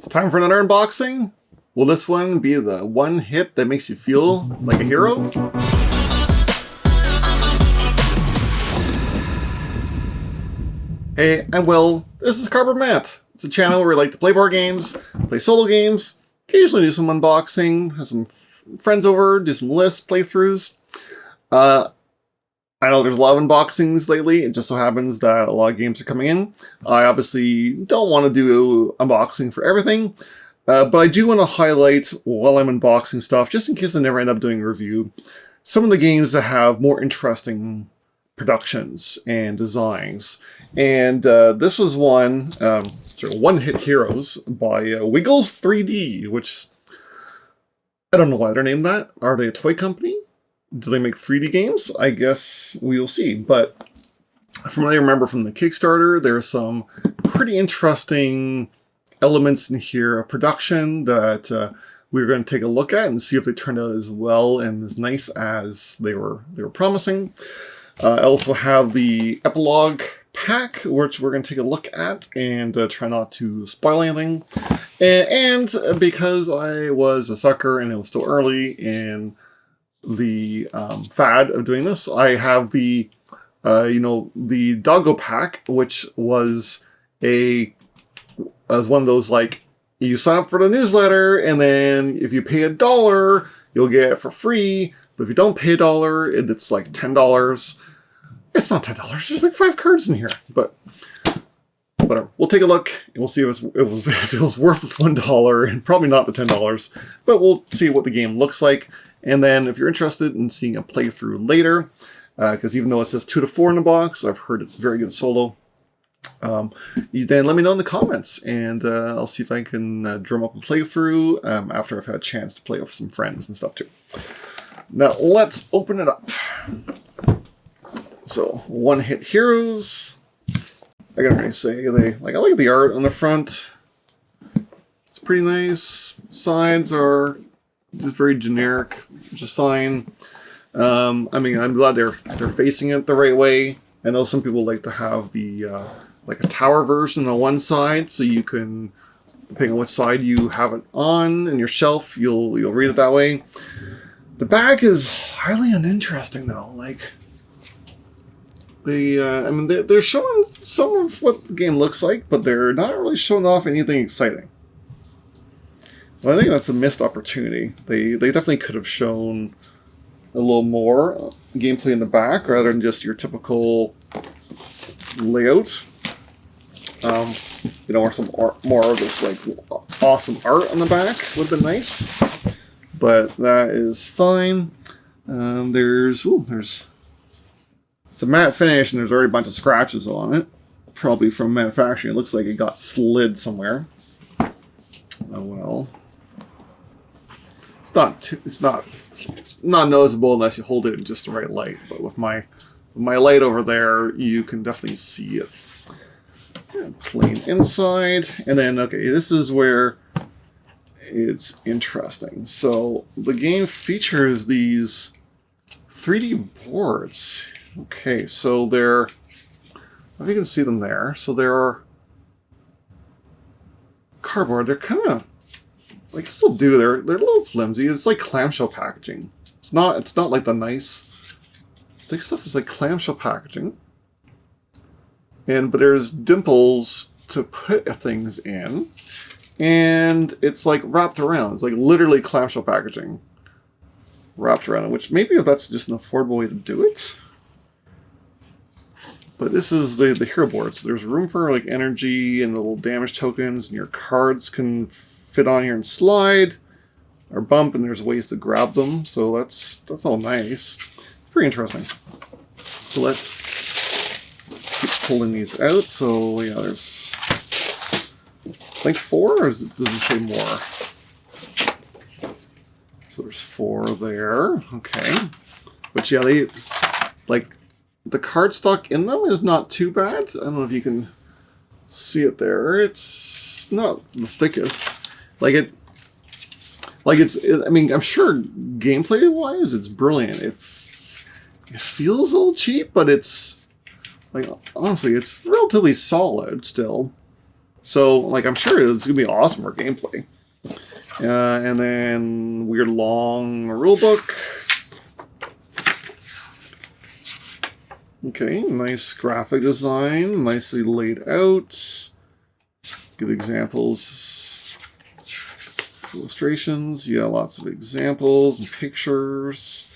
It's time for another unboxing. Will this one be the one hit that makes you feel like a hero? Hey, I'm Will. This is Cardboard Matt. It's a channel where I like to play board games, play solo games, occasionally do some unboxing, have some friends over, do some lists, playthroughs. I know there's a lot of unboxings lately. It just so happens that a lot of games are coming in. I obviously don't want to do unboxing for everything, but I do want to highlight while I'm unboxing stuff, just in case I never end up doing a review, some of the games that have more interesting productions and designs. And this was one, sort of one-hit heroes by Wiggles 3D, which I don't know why they're named that. Are they a toy company? Do they make 3D games? I guess we will see. But from what I remember from the Kickstarter, there's some pretty interesting elements in here of production that we're going to take a look at and see if they turned out as well and as nice as they were promising. I also have the Epilogue pack, which we're going to take a look at and try not to spoil anything. And because I was a sucker and it was still early in the fad of doing this, I have the the Doggo pack, which was one of those, like, you sign up for the newsletter and then if you pay $1 you'll get it for free, but if you don't pay $1 it's like $10. It's not $10, there's like 5 cards in here, but whatever. We'll take a look and we'll see if it was worth the $1 and probably not the $10, but we'll see what the game looks like. And then if you're interested in seeing a playthrough later, because even though it says 2 to 4 in the box, I've heard it's very good solo. You then let me know in the comments, and I'll see if I can drum up a playthrough after I've had a chance to play with some friends and stuff too. Now let's open it up. So, one-hit heroes. I gotta really say, I like the art on the front. It's pretty nice. Sides are just very generic, which is fine. I mean, I'm glad they're facing it the right way. I know some people like to have the like a tower version on one side, so you can, depending on which side you have it on in your shelf, you'll read it that way. The back is highly uninteresting though. Like, I mean, they're showing some of what the game looks like, but they're not really showing off anything exciting. Well, I think that's a missed opportunity. They definitely could have shown a little more gameplay in the back rather than just your typical layout. Or some more of this like awesome art on the back would have been nice, but that is fine. There's it's a matte finish and there's already a bunch of scratches on it, probably from manufacturing. It looks like it got slid somewhere. Oh well. It's not noticeable unless you hold it in just the right light. But with my light over there, you can definitely see it. Yeah, plain inside, and then okay, this is where it's interesting. So the game features these 3D boards. Okay, so they're, if you can see them there. So they're cardboard. They're kind of, like, still do. They're a little flimsy. It's like clamshell packaging. It's not like the nice thick stuff. It's like clamshell packaging. But there's dimples to put things in, and it's like wrapped around. It's like literally clamshell packaging wrapped around it, which maybe if that's just an affordable way to do it. But this is the hero board. So there's room for like energy and little damage tokens, and your cards can fit on here and slide or bump, and there's ways to grab them. So that's all nice. Very interesting. So let's keep pulling these out. So yeah, there's I think 4, or does it say more? So there's 4 there. Okay. But yeah, they like the cardstock in them is not too bad. I don't know if you can see it there. It's not the thickest. I mean, I'm sure gameplay-wise, it's brilliant. It feels a little cheap, but it's, like, honestly, it's relatively solid still. So, like, I'm sure it's going to be awesome for gameplay. And then weird long rulebook. Okay, nice graphic design, nicely laid out. Good examples, illustrations. Yeah, lots of examples and pictures.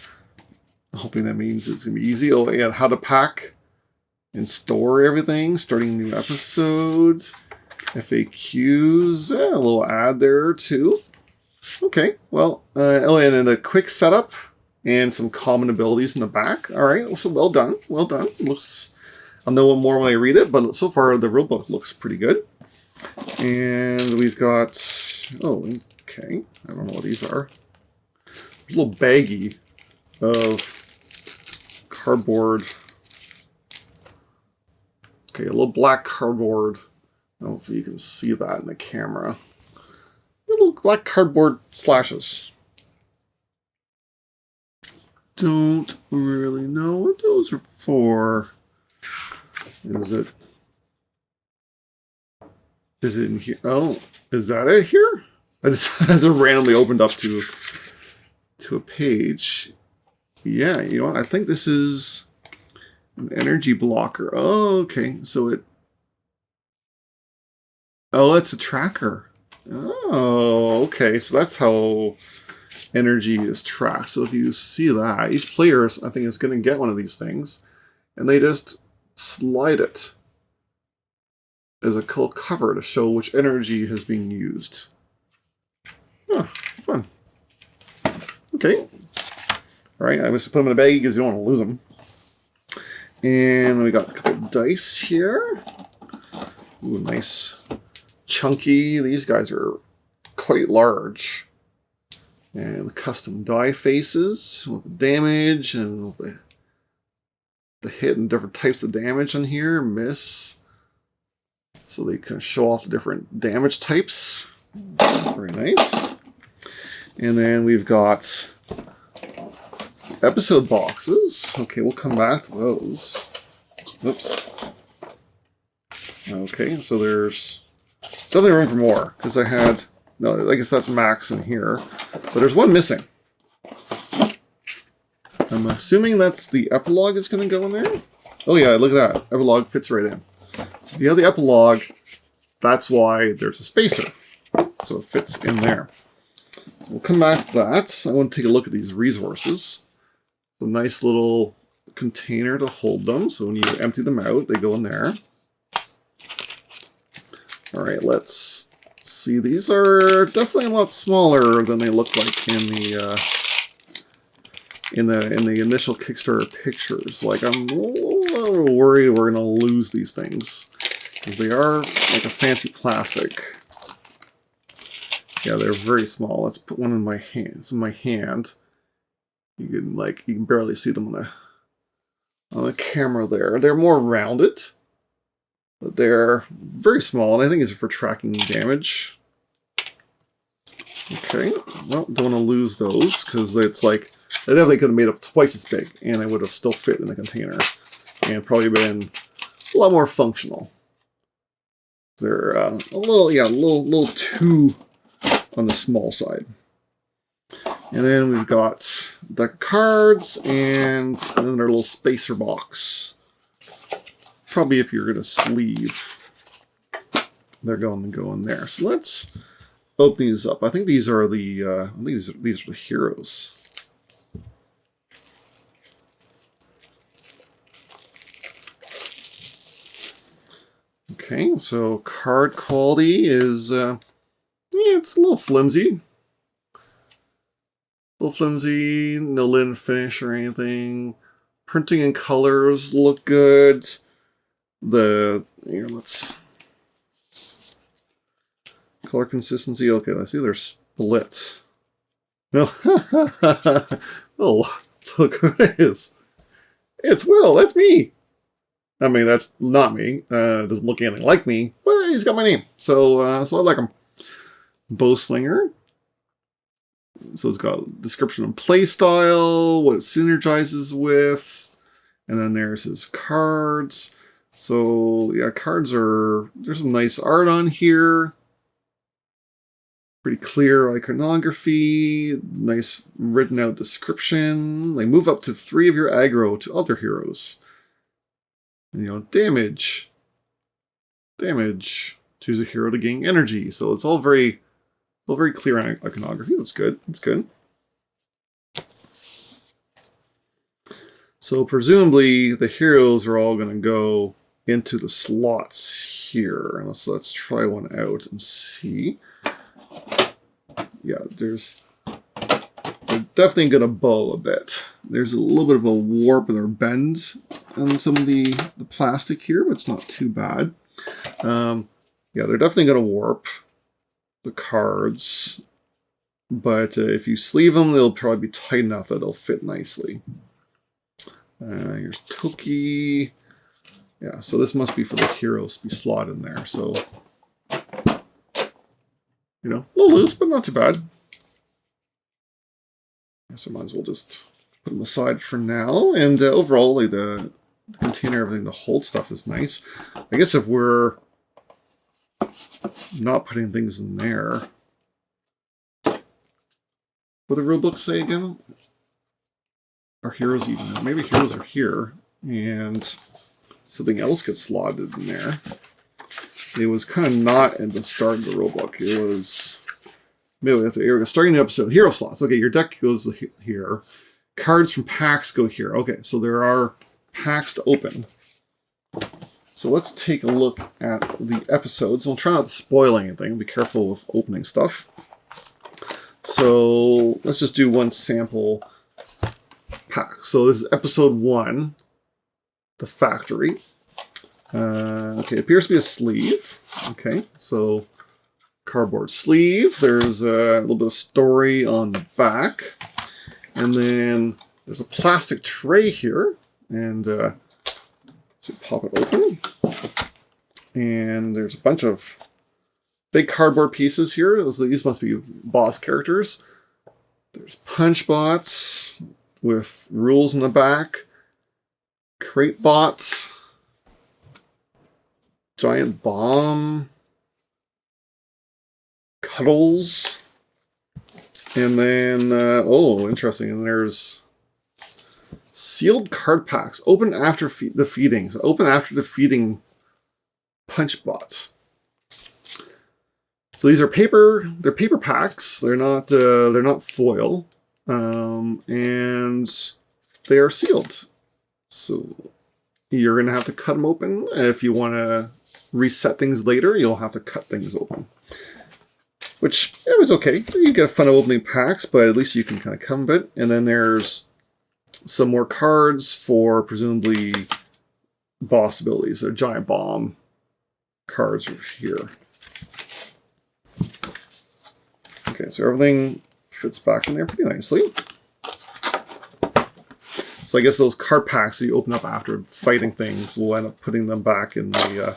I'm hoping that means it's going to be easy. Oh, yeah, how to pack and store everything, starting a new episode. FAQs, a little ad there too. Okay, well, oh, and then a quick setup and some common abilities in the back. All right, so well done, well done. Looks, I'll know more when I read it, but so far the rulebook looks pretty good. And we've got, oh, okay, I don't know what these are. A little baggie of cardboard. Okay, a little black cardboard. I don't know if you can see that in the camera. Little black cardboard slashes. Don't really know what those are for. Is it in here? Oh, is that it here? I just randomly opened up to a page. Yeah, you know what? I think this is an energy blocker. Oh, okay. So it... Oh, it's a tracker. Oh, okay. So that's how energy is tracked. So if you see that, each player, I think, is going to get one of these things, and they just slide it as a cover to show which energy has been used. Oh, fun. Okay. All right, I just put them in a bag because you don't want to lose them. And we got a couple of dice here. Ooh, nice. Chunky. These guys are quite large. And the custom die faces with the damage and with the hit and different types of damage on here. Miss. So they can show off the different damage types. Very nice. And then we've got episode boxes. Okay, we'll come back to those. Oops. Okay, so there's definitely room for more, because I had... No, I guess that's max in here. But there's one missing. I'm assuming that's the epilogue is going to go in there. Oh yeah, look at that. Epilogue fits right in. So if you have the epilogue, that's why there's a spacer. So it fits in there. So we'll come back to that. I want to take a look at these resources. It's a nice little container to hold them. So when you empty them out, they go in there. All right, let's see. These are definitely a lot smaller than they look like in the initial Kickstarter pictures. Like, I'm a little worried we're gonna lose these things, because they are like a fancy plastic. Yeah, they're very small. Let's put one in my hand. It's in my hand. You can barely see them on the camera there. They're more rounded, but they're very small, and I think it's for tracking damage. Okay, well, don't want to lose those, because it's like, they definitely could have made up twice as big, and it would have still fit in the container, and probably been a lot more functional. They're a little too on the small side. And then we've got a deck of cards and another little spacer box. Probably if you're going to sleeve, they're going to go in there. So let's open these up. I think these are the these are the heroes. Okay, so card quality is it's a little flimsy. A little flimsy, no lid finish or anything. Printing and colors look good. Let's color consistency. Okay, let's see. They're split. No, oh, look who it is. It's Will. That's me. I mean, that's not me. Doesn't look anything like me, but he's got my name, so I like him. Bowslinger. So it's got description and play style, what it synergizes with, and then there's his cards. So yeah, there's some nice art on here. Pretty clear iconography, nice written out description. Like move up to 3 of your aggro to other heroes. And, you know, damage. Choose a hero to gain energy. So it's all very clear iconography. That's good. That's good. So presumably the heroes are all going to go into the slots here. Let's try one out and see. Yeah, they're definitely going to bow a bit. There's a little bit of a warp or bend on some of the plastic here, but it's not too bad. Yeah, they're definitely going to warp the cards, but if you sleeve them, they'll probably be tight enough that they'll fit nicely. Here's Toki. Yeah, so this must be for the heroes to be slotted in there. So, you know, a little loose, but not too bad. So might as well just put them aside for now. And overall, like the container, everything to hold stuff is nice. I guess if we're not putting things in there, what do the rule books say again? Are heroes even? Maybe heroes are here, and something else gets slotted in there. It was kind of not at the start of the rulebook. It was maybe that's the starting the episode. Hero slots. Okay, your deck goes here. Cards from packs go here. Okay, so there are packs to open. So let's take a look at the episodes. We'll try not to spoil anything. Be careful with opening stuff. So let's just do one sample pack. So this is episode 1, the factory. Okay, appears to be a sleeve. Okay, so cardboard sleeve. There's a little bit of story on the back. And then there's a plastic tray here. And let's pop it open. And there's a bunch of big cardboard pieces here. These must be boss characters. There's punch bots with rules in the back. Crate bots. Giant bomb. Cuddles. And then, oh, interesting. And there's sealed card packs. Open after the feeding. So open after defeating punch bots. So these are paper. They're paper packs. They're not foil, and they are sealed. So you're gonna have to cut them open. If you want to reset things later, you'll have to cut things open. Which it was okay. You get fun of opening packs, but at least you can kind of come a bit. And then there's some more cards for presumably boss abilities. A giant bomb cards are here. Okay, so everything fits back in there pretty nicely. So I guess those card packs that you open up after fighting things will end up putting them back in the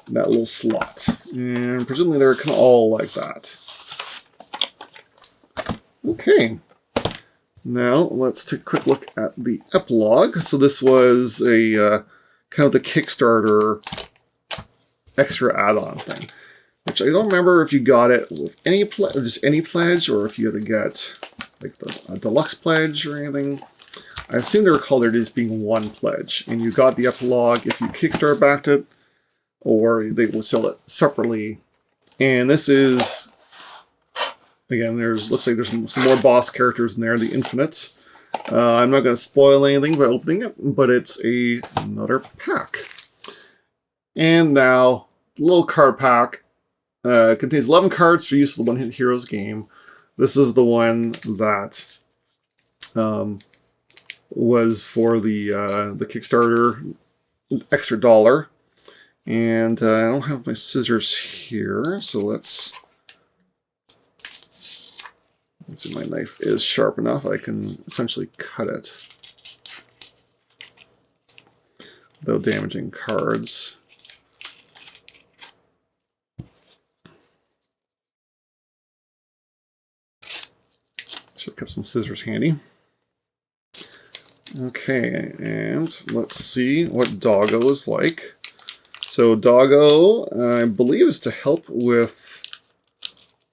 that little slot. And presumably they're kind of all like that. Okay. Now let's take a quick look at the epilogue. So this was a kind of the Kickstarter extra add-on thing. Which I don't remember if you got it with just any pledge, or if you had to get like a deluxe pledge or anything. I assume they recall there just being one pledge, and you got the epilogue if you Kickstarter backed it, or they would sell it separately. And this is, again, looks like there's some more boss characters in there, the Infinites. I'm not going to spoil anything by opening it, but it's another pack. And now, little card pack. Contains 11 cards for use of the One Hit Heroes game. This is the one that was for the Kickstarter extra $1. And I don't have my scissors here, so let's see. My knife is sharp enough. I can essentially cut it without damaging cards. Should have kept some scissors handy. Okay, and let's see what Doggo is like. So Doggo, I believe, is to help with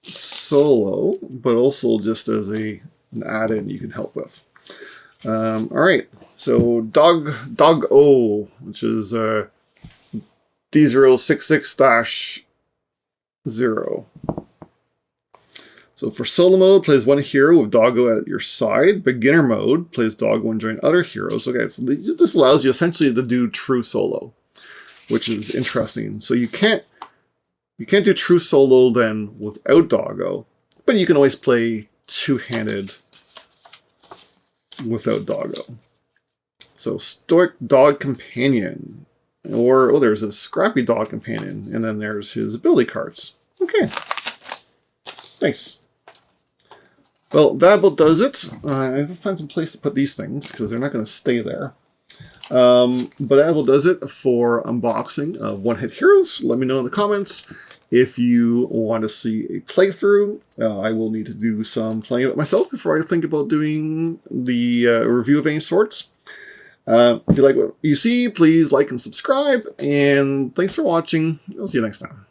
solo, but also just as an add-in you can help with. All right, so Doggo, which is D066-0. So for solo mode, plays one hero with Doggo at your side. Beginner mode plays Doggo and join other heroes. Okay, so this allows you essentially to do true solo, which is interesting. So you can't do true solo then without Doggo, but you can always play two-handed without Doggo. So Stoic Dog Companion, or oh, there's a Scrappy Dog Companion, and then there's his ability cards. Okay, nice. Well, that about does it. I have to find some place to put these things because they're not going to stay there. But that about does it for unboxing of One Hit Heroes. Let me know in the comments if you want to see a playthrough. I will need to do some playing of it myself before I think about doing the review of any sorts. If you like what you see, please like and subscribe. And thanks for watching. I'll see you next time.